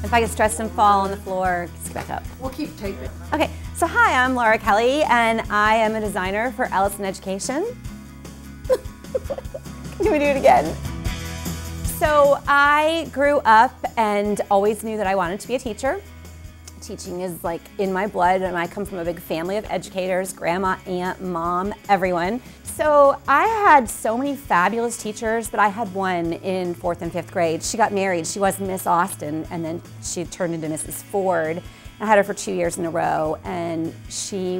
If I get stressed and fall on the floor, just back up. We'll keep taping. Okay, so hi, I'm Laura Kelly, and I am a designer for Ellison Education. Can we do it again? So I grew up and always knew that I wanted to be a teacher. Teaching is like in my blood, and I come from a big family of educators, grandma, aunt, mom, everyone. So I had so many fabulous teachers, but I had one in 4th and 5th grade. She got married, she was Miss Austin, and then she turned into Mrs. Ford. I had her for 2 years in a row, and she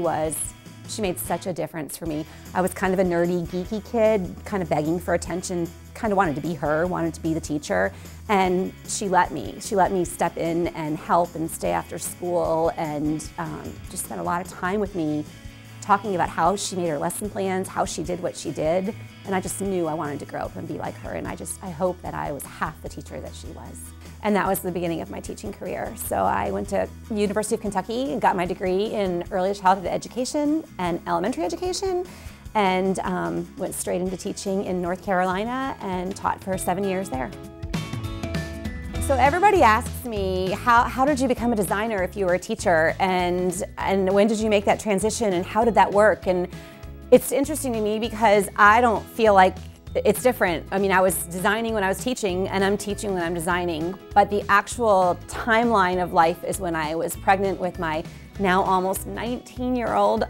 made such a difference for me. I was kind of a nerdy, geeky kid, kind of begging for attention, kind of wanted to be her, wanted to be the teacher, and she let me. She let me step in and help and stay after school, and just spent a lot of time with me talking about how she made her lesson plans, how she did what she did, and I just knew I wanted to grow up and be like her, and I hope that I was half the teacher that she was. And that was the beginning of my teaching career. So I went to University of Kentucky and got my degree in early childhood education and elementary education, and went straight into teaching in North Carolina and taught for 7 years there. So everybody asks me, how did you become a designer if you were a teacher, and when did you make that transition, and how did that work? And it's interesting to me because I don't feel like it's different. I mean, I was designing when I was teaching, and I'm teaching when I'm designing, but the actual timeline of life is when I was pregnant with my now almost 19-year-old.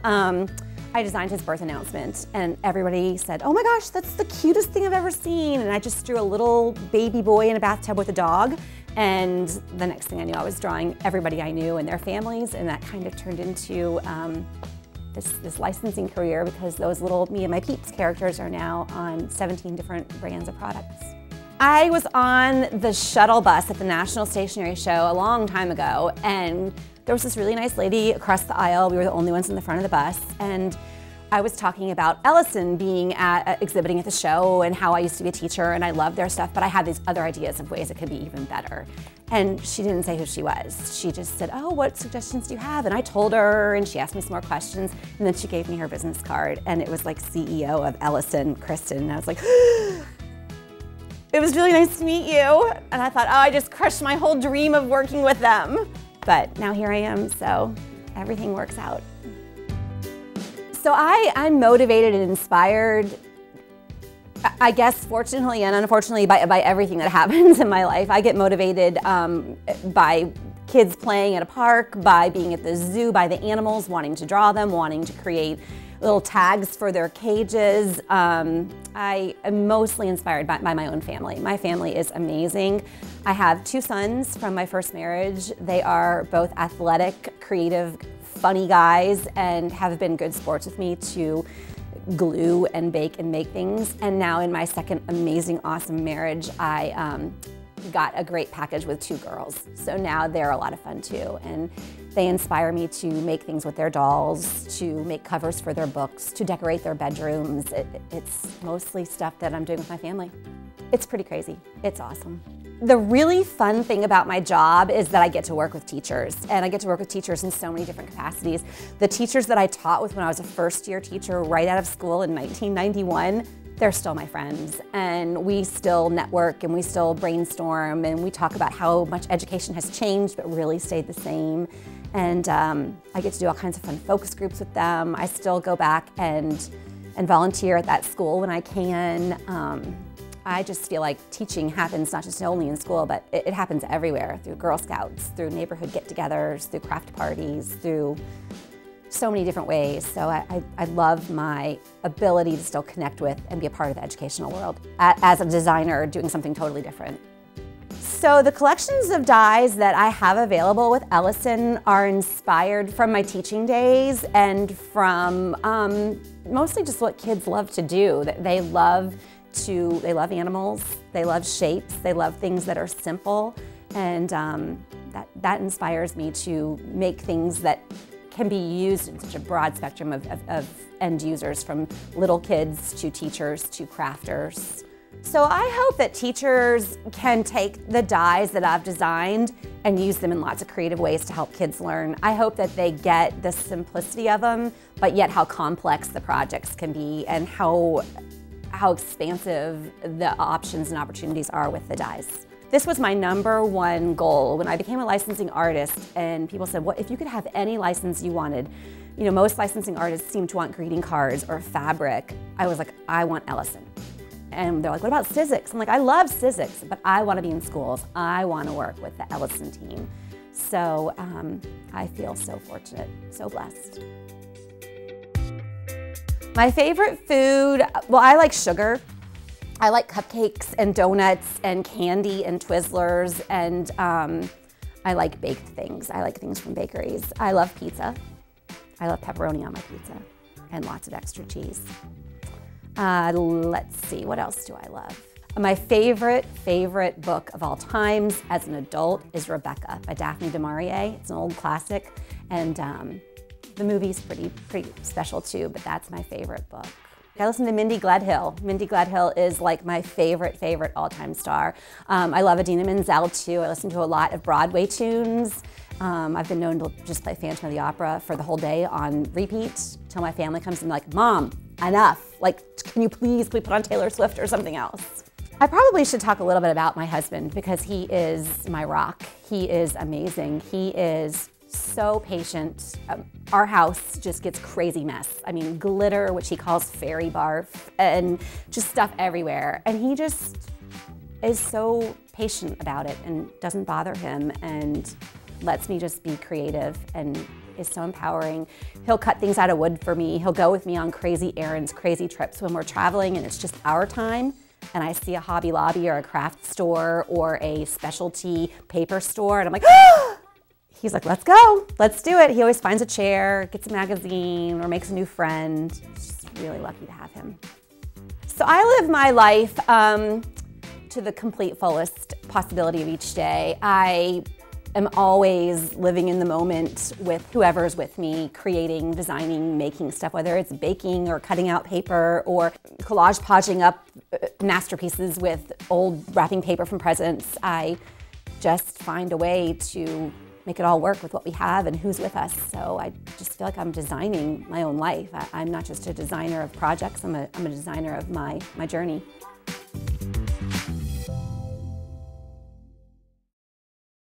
I designed his birth announcement, and everybody said, "Oh my gosh, that's the cutest thing I've ever seen." And I just drew a little baby boy in a bathtub with a dog, and the next thing I knew, I was drawing everybody I knew and their families, and that kind of turned into this licensing career, because those little Me and My Peeps characters are now on 17 different brands of products. I was on the shuttle bus at the National Stationery Show a long time ago, and there was this really nice lady across the aisle. We were the only ones in the front of the bus, and I was talking about Ellison being exhibiting at the show and how I used to be a teacher and I loved their stuff, but I had these other ideas of ways it could be even better. And she didn't say who she was. She just said, "Oh, what suggestions do you have?" And I told her, and she asked me some more questions, and then she gave me her business card, and it was like CEO of Ellison, Kristen, and I was like, "It was really nice to meet you." And I thought, oh, I just crushed my whole dream of working with them. But now here I am, so everything works out. So I'm motivated and inspired, I guess, fortunately and unfortunately, by everything that happens in my life. I get motivated by kids playing at a park, by being at the zoo, by the animals, wanting to draw them, wanting to create little tags for their cages. I am mostly inspired by my own family. My family is amazing. I have 2 sons from my first marriage. They are both athletic, creative, funny guys, and have been good sports with me to glue and bake and make things. And now in my second amazing, awesome marriage, I got a great package with 2 girls. So now they're a lot of fun too. And they inspire me to make things with their dolls, to make covers for their books, to decorate their bedrooms. It's mostly stuff that I'm doing with my family. It's pretty crazy. It's awesome. The really fun thing about my job is that I get to work with teachers, and I get to work with teachers in so many different capacities. The teachers that I taught with when I was a first-year teacher right out of school in 1991, they're still my friends, and we still network and we still brainstorm and we talk about how much education has changed but really stayed the same. And I get to do all kinds of fun focus groups with them. I still go back and volunteer at that school when I can. I just feel like teaching happens not just only in school, but it happens everywhere, through Girl Scouts, through neighborhood get-togethers, through craft parties, through so many different ways. So I love my ability to still connect with and be a part of the educational world as a designer doing something totally different. So the collections of dies that I have available with Ellison are inspired from my teaching days and from mostly just what kids love to do. They love animals, they love shapes, they love things that are simple, and that inspires me to make things that can be used in such a broad spectrum of end users, from little kids to teachers to crafters. So I hope that teachers can take the dies that I've designed and use them in lots of creative ways to help kids learn. I hope that they get the simplicity of them, but yet how complex the projects can be and how expansive the options and opportunities are with the dies. This was my #1 goal when I became a licensing artist, and people said, "What if you could have any license you wanted?" You know, most licensing artists seem to want greeting cards or fabric. I was like, I want Ellison. And they're like, what about Sizzix? I'm like, I love Sizzix, but I want to be in schools. I want to work with the Ellison team. So I feel so fortunate, so blessed. My favorite food, well, I like sugar. I like cupcakes and donuts and candy and Twizzlers, and I like baked things. I like things from bakeries. I love pizza. I love pepperoni on my pizza and lots of extra cheese. Let's see, what else do I love? My favorite book of all times as an adult is Rebecca by Daphne du Maurier. It's an old classic, and the movie's pretty special too, but that's my favorite book. I listen to Mindy Gledhill. Mindy Gledhill is like my favorite all-time star. I love Idina Menzel too. I listen to a lot of Broadway tunes. I've been known to just play Phantom of the Opera for the whole day on repeat till my family comes and like, Mom, enough. Like, can you please put on Taylor Swift or something else? I probably should talk a little bit about my husband because he is my rock. He is amazing. He is so patient. Our house just gets crazy mess. I mean, glitter, which he calls fairy barf, and just stuff everywhere. And he just is so patient about it and doesn't bother him and lets me just be creative and is so empowering. He'll cut things out of wood for me. He'll go with me on crazy errands, crazy trips when we're traveling and it's just our time. And I see a Hobby Lobby or a craft store or a specialty paper store and I'm like, ah! He's like, let's go, let's do it. He always finds a chair, gets a magazine, or makes a new friend. Just really lucky to have him. So I live my life to the complete fullest possibility of each day. I am always living in the moment with whoever's with me, creating, designing, making stuff, whether it's baking or cutting out paper or collage podging up masterpieces with old wrapping paper from presents. I just find a way to make it all work with what we have and who's with us. So I just feel like I'm designing my own life. I'm not just a designer of projects, I'm a designer of my journey.